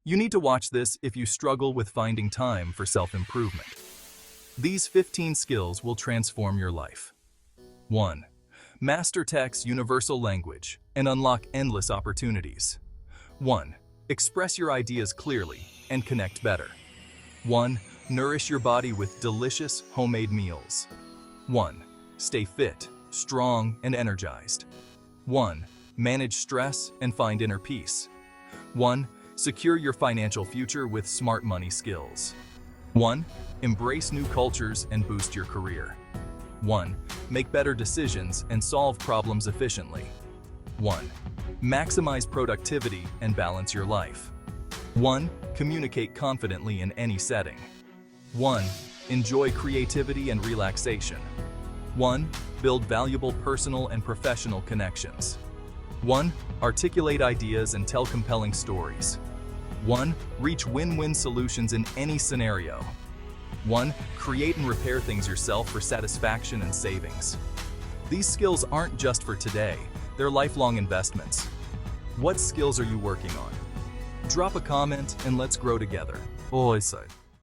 You need to watch this if you struggle with finding time for self-improvement. These 15 skills will transform your life. 1. Master tech's universal language and unlock endless opportunities. 1. Express your ideas clearly and connect better. 1. Nourish your body with delicious homemade meals. 1. Stay fit, strong, and energized. 1. Manage stress and find inner peace. 1. Secure your financial future with smart money skills. 1. Embrace new cultures and boost your career. 1. Make better decisions and solve problems efficiently. 1. Maximize productivity and balance your life. 1. Communicate confidently in any setting. 1. Enjoy creativity and relaxation. 1. Build valuable personal and professional connections. 1. Articulate ideas and tell compelling stories. 1. Reach win-win solutions in any scenario. 1. Create and repair things yourself for satisfaction and savings. These skills aren't just for today, they're lifelong investments. What skills are you working on? Drop a comment and let's grow together. Oi, side.